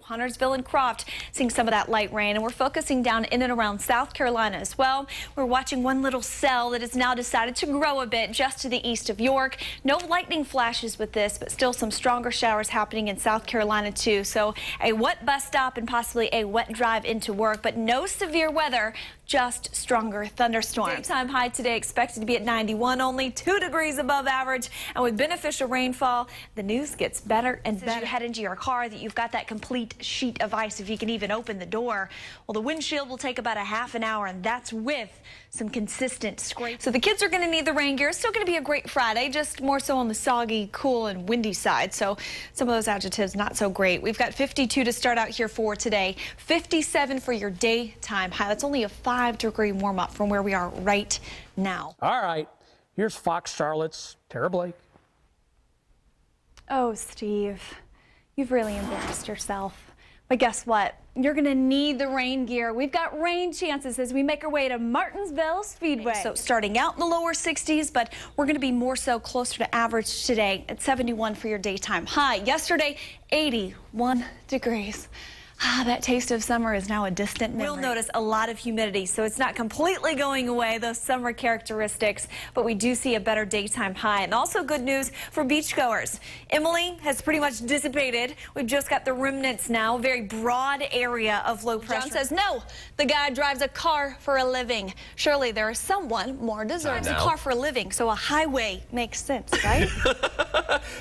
Huntersville and Croft seeing some of that light rain, and we're focusing down in and around South Carolina as well. We're watching one little cell that has now decided to grow a bit just to the east of York. No lightning flashes with this, but still some stronger showers happening in South Carolina too. So a wet bus stop and possibly a wet drive into work, but no severe weather, just stronger thunderstorms. Daytime high today expected to be at 91, only 2 degrees above average, and with beneficial rainfall, the news gets better and better. As you head into your car, that you've got that complete sheet of ice, if you can even open the door. Well, the windshield will take about a half an hour, and that's with some consistent scrapes. So the kids are going to need the rain gear. It's still going to be a great Friday, just more so on the soggy, cool, and windy side. So some of those adjectives not so great. We've got 52 to start out here for today, 57 for your daytime high. That's only a 5-degree warm up from where we are right now. All right, here's Fox Charlotte's Tera Blake. Oh, Steve, you've really embarrassed yourself. But guess what? You're going to need the rain gear. We've got rain chances as we make our way to Martinsville Speedway. So starting out in the lower 60s, but we're going to be more so closer to average today at 71 for your daytime high. Yesterday, 81 degrees. That taste of summer is now a distant memory. We'll notice a lot of humidity, so it's not completely going away, those summer characteristics, but we do see a better daytime high. And also good news for beachgoers. Emily has pretty much dissipated. We've just got the remnants now, a very broad area of low pressure. John says, no, the guy drives a car for a living. Surely there is someone more deserves a car for a living, so a highway makes sense, right?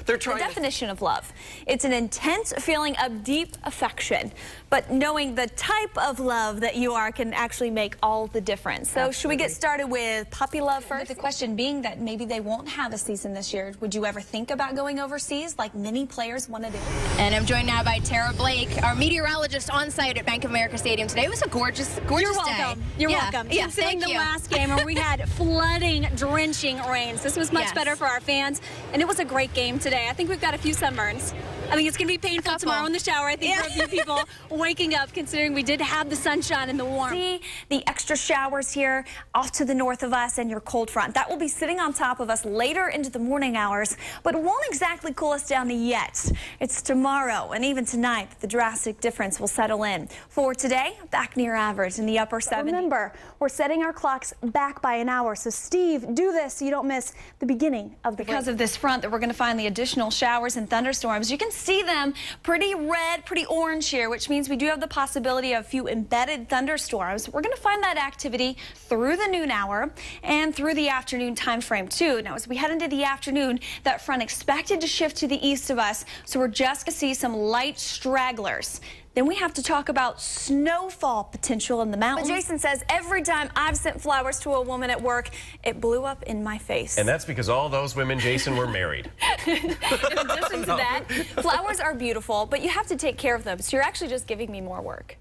They're trying the definition of love. It's an intense feeling of deep affection. But knowing the type of love that you are can actually make all the difference. So should we get started with puppy love first? The question being that maybe they won't have a season this year. Would you ever think about going overseas like many players want to do? And I'm joined now by Tera Blake, our meteorologist on site at Bank of America Stadium today. It was a gorgeous day. You're welcome. You're welcome. Yeah, Considering the last game where we had flooding, drenching rains, this was much better for our fans, and it was a great game today. I think we've got a few sunburns. I think it's going to be painful tomorrow in the shower, I think, for a few people waking up, considering we did have the sunshine and the warmth. See the extra showers here off to the north of us and your cold front. That will be sitting on top of us later into the morning hours, but it won't exactly cool us down yet. It's tomorrow and even tonight that the drastic difference will settle in. For today, back near average in the upper 70s. Remember, we're setting our clocks back by an hour, so Steve, do this so you don't miss the beginning of the Because of this front that we're going to find the additional showers and thunderstorms. You can see them pretty red, pretty orange here, which means we do have the possibility of a few embedded thunderstorms. We're going to find that activity through the noon hour and through the afternoon time frame too. Now, as we head into the afternoon, that front expected to shift to the east of us, so we're just going to see some light stragglers. Then we have to talk about snowfall potential in the mountains. But Jason says every time I've sent flowers to a woman at work, it blew up in my face. And that's because all those women, Jason, were married. In addition to that, flowers are beautiful, but you have to take care of them. So you're actually just giving me more work.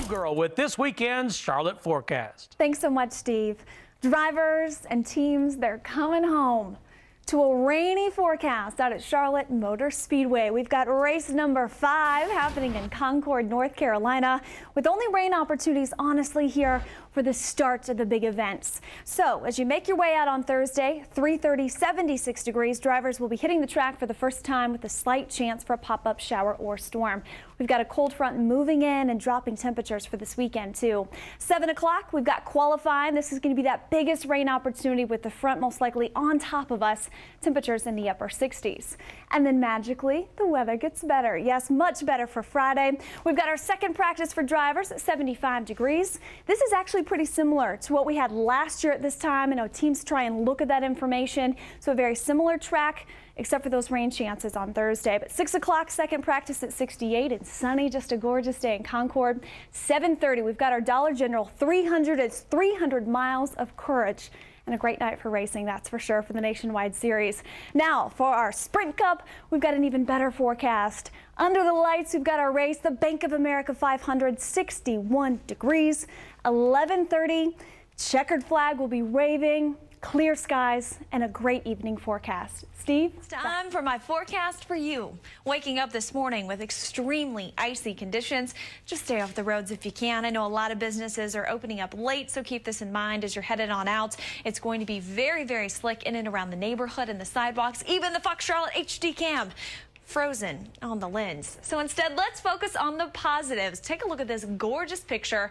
Girl with this weekend's Charlotte forecast. Thanks so much, Steve. Drivers and teams, they're coming home to a rainy forecast out at Charlotte Motor Speedway. We've got race number 5 happening in Concord, North Carolina, with only rain opportunities, honestly, here for the start of the big events. So as you make your way out on Thursday, 3:30, 76 degrees, drivers will be hitting the track for the first time with a slight chance for a pop-up shower or storm. We've got a cold front moving in and dropping temperatures for this weekend too. 7 o'clock, we've got qualifying. This is going to be that biggest rain opportunity with the front most likely on top of us. Temperatures in the upper 60s. And then magically, the weather gets better. Yes, much better for Friday. We've got our second practice for drivers at 75 degrees. This is actually pretty similar to what we had last year at this time. I know teams try and look at that information. So a very similar track, except for those rain chances on Thursday. But 6 o'clock, second practice at 68 and sunny, just a gorgeous day in Concord. 7:30, we've got our Dollar General 300 miles of courage. And a great night for racing, that's for sure, for the Nationwide Series. Now, for our Sprint Cup, we've got an even better forecast. Under the lights, we've got our race, the Bank of America 500, 61 degrees. 11:30, checkered flag will be waving, clear skies, and a great evening forecast. Steve? It's time for my forecast for you. Waking up this morning with extremely icy conditions. Just stay off the roads if you can. I know a lot of businesses are opening up late, so keep this in mind as you're headed on out. It's going to be very, very slick in and around the neighborhood and the sidewalks, even the Fox Charlotte HD cam. frozen on the lens. So instead, let's focus on the positives. Take a look at this gorgeous picture.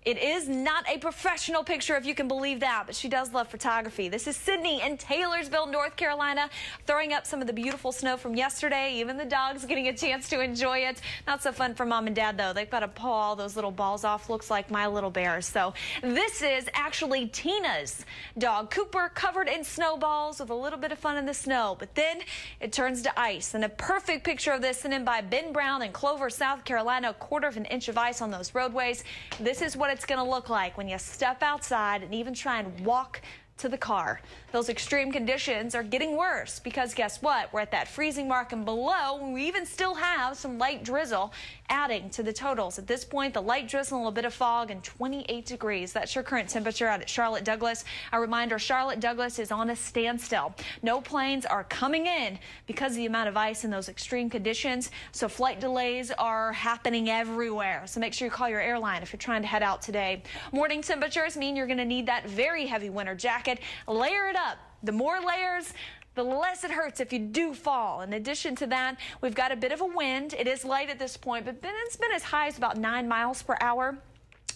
It is not a professional picture, if you can believe that, but she does love photography. This is Sydney in Taylorsville, North Carolina, throwing up some of the beautiful snow from yesterday. Even the dog's getting a chance to enjoy it. Not so fun for mom and dad, though. They've got to pull all those little balls off. Looks like my little bears. So this is actually Tina's dog, Cooper, covered in snowballs with a little bit of fun in the snow. But then it turns to ice. And a perfect picture of this sent in by Ben Brown in Clover, South Carolina. 1/4 of an inch of ice on those roadways. This is what it's going to look like when you step outside and even try and walk to the car. Those extreme conditions are getting worse because guess what? We're at that freezing mark and below. We even still have some light drizzle adding to the totals. At this point, the light drizzle, a little bit of fog, and 28 degrees. That's your current temperature out at Charlotte Douglas. A reminder, Charlotte Douglas is on a standstill. No planes are coming in because of the amount of ice and those extreme conditions. So flight delays are happening everywhere. So make sure you call your airline if you're trying to head out today. Morning temperatures mean you're going to need that very heavy winter jacket. Layer it up. The more layers, the less it hurts if you do fall. In addition to that, we've got a bit of a wind. It is light at this point, but it's been as high as about 9 miles per hour.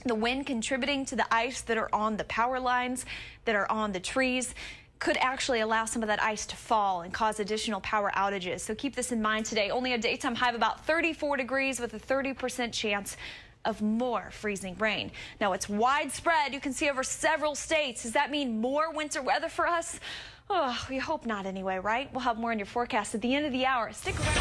The wind contributing to the ice that are on the power lines, that are on the trees, could actually allow some of that ice to fall and cause additional power outages. So keep this in mind today. Only a daytime high of about 34 degrees with a 30% chance of more freezing rain. Now, it's widespread. You can see over several states. Does that mean more winter weather for us? Oh, we hope not anyway, right? We'll have more in your forecast at the end of the hour. Stick around.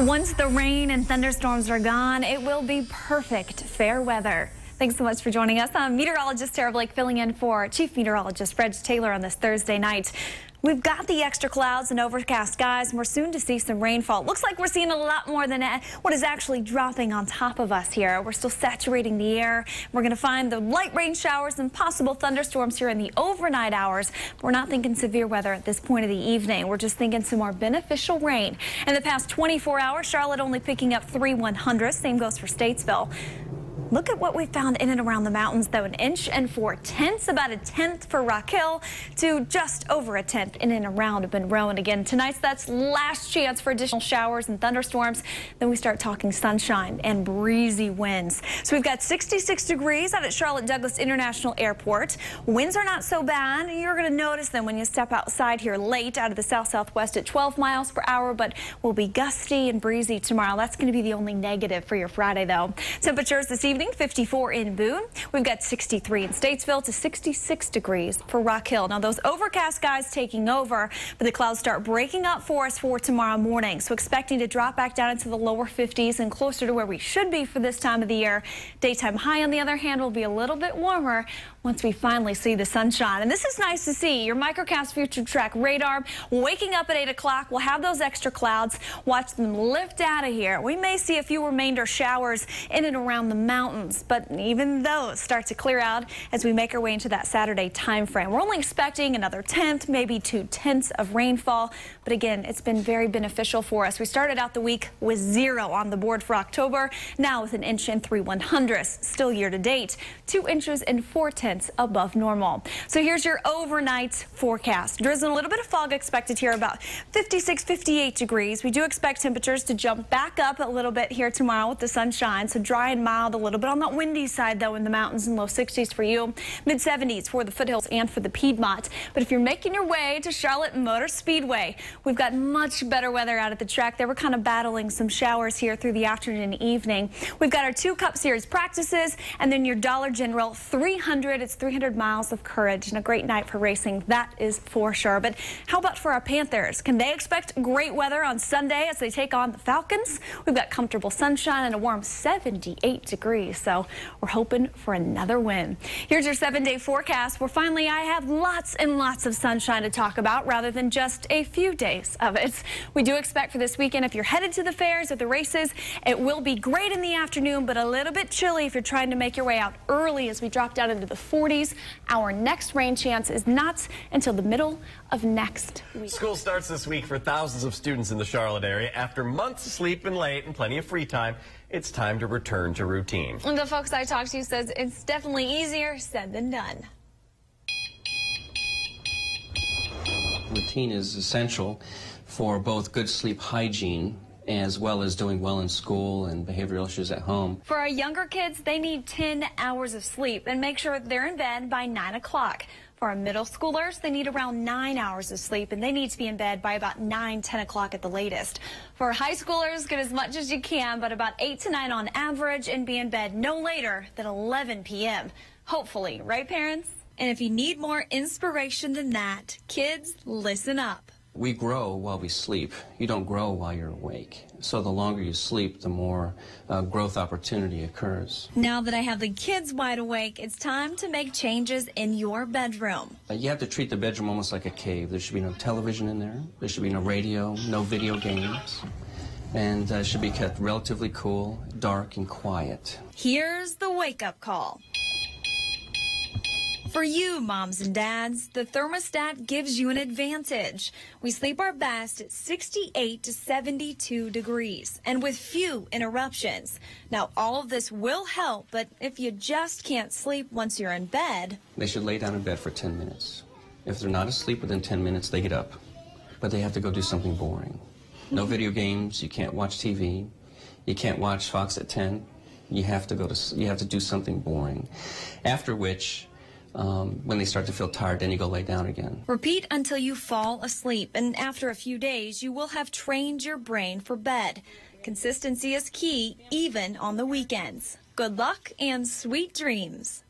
Once the rain and thunderstorms are gone, it will be perfect fair weather. Thanks so much for joining us. I'm meteorologist Tera Blake, filling in for Chief Meteorologist Reg Taylor on this Thursday night. We've got the extra clouds and overcast skies, and we're soon to see some rainfall. Looks like we're seeing a lot more than what is actually dropping on top of us here. We're still saturating the air. We're going to find the light rain showers and possible thunderstorms here in the overnight hours. We're not thinking severe weather at this point of the evening. We're just thinking some more beneficial rain. In the past 24 hours, Charlotte only picking up 3/100. Same goes for Statesville. Look at what we found in and around the mountains, though. 1 4/10, about 1/10 for Rock Hill, to just over 1/10 in and around Monroe. And again, tonight's that's last chance for additional showers and thunderstorms. Then we start talking sunshine and breezy winds. So we've got 66 degrees out at Charlotte Douglas International Airport. Winds are not so bad. You're going to notice them when you step outside here late out of the south-southwest at 12 miles per hour, but will be gusty and breezy tomorrow. That's going to be the only negative for your Friday, though. Temperatures this evening, 54 in Boone. We've got 63 in Statesville to 66 degrees for Rock Hill. Now, those overcast skies taking over, but the clouds start breaking up for us for tomorrow morning. So expecting to drop back down into the lower 50s and closer to where we should be for this time of the year. Daytime high, on the other hand, will be a little bit warmer once we finally see the sunshine. And this is nice to see. Your microcast future track radar waking up at 8 o'clock. We'll have those extra clouds. Watch them lift out of here. We may see a few remainder showers in and around the mountains, but even those start to clear out as we make our way into that Saturday time frame. We're only expecting another 1/10, maybe 2/10 of rainfall. But again, it's been very beneficial for us. We started out the week with 0 on the board for October. Now with 1 3/100. Still year to date, 2 inches and 4/10 above normal. So here's your overnight forecast. Drizzle, a little bit of fog expected here, about 56, 58 degrees. We do expect temperatures to jump back up a little bit here tomorrow with the sunshine. So dry and mild, a little bit on the windy side, though, in the mountains, and low 60s for you. Mid-70s for the foothills and for the Piedmont. But if you're making your way to Charlotte Motor Speedway, we've got much better weather out at the track. They were kind of battling some showers here through the afternoon and evening. We've got our 2 Cup Series practices, and then your Dollar General 300. It's 300 miles of courage, and a great night for racing, that is for sure. But how about for our Panthers? Can they expect great weather on Sunday as they take on the Falcons? We've got comfortable sunshine and a warm 78 degrees, so we're hoping for another win. Here's your 7-day forecast, where finally I have lots and lots of sunshine to talk about rather than just a few days of it. We do expect for this weekend, if you're headed to the fairs or the races, it will be great in the afternoon, but a little bit chilly if you're trying to make your way out early as we drop down into the 40s. Our next rain chance is not until the middle of next week. School starts this week for thousands of students in the Charlotte area. After months of sleeping late and plenty of free time, it's time to return to routine. And the folks I talked to says it's definitely easier said than done. Routine is essential for both good sleep hygiene as well as doing well in school and behavioral issues at home. For our younger kids, they need 10 hours of sleep and make sure they're in bed by 9 o'clock. For our middle schoolers, they need around 9 hours of sleep, and they need to be in bed by about 9, 10 o'clock at the latest. For our high schoolers, get as much as you can, but about 8 to 9 on average, and be in bed no later than 11 p.m. Hopefully, right, parents? And if you need more inspiration than that, kids, listen up. We grow while we sleep. You don't grow while you're awake. So the longer you sleep, the more growth opportunity occurs. Now that I have the kids wide awake, it's time to make changes in your bedroom. You have to treat the bedroom almost like a cave. There should be no television in there. There should be no radio, no video games. And it should be kept relatively cool, dark, and quiet. Here's the wake-up call. For you, moms and dads, the thermostat gives you an advantage. We sleep our best at 68 to 72 degrees and with few interruptions. Now, all of this will help, but if you just can't sleep once you're in bed... They should lay down in bed for 10 minutes. If they're not asleep within 10 minutes, they get up. But they have to go do something boring. No video games, you can't watch TV, you can't watch Fox at 10. You have to do something boring. After which... when they start to feel tired, then you go lay down again. Repeat until you fall asleep, and after a few days, you will have trained your brain for bed. Consistency is key, even on the weekends. Good luck and sweet dreams.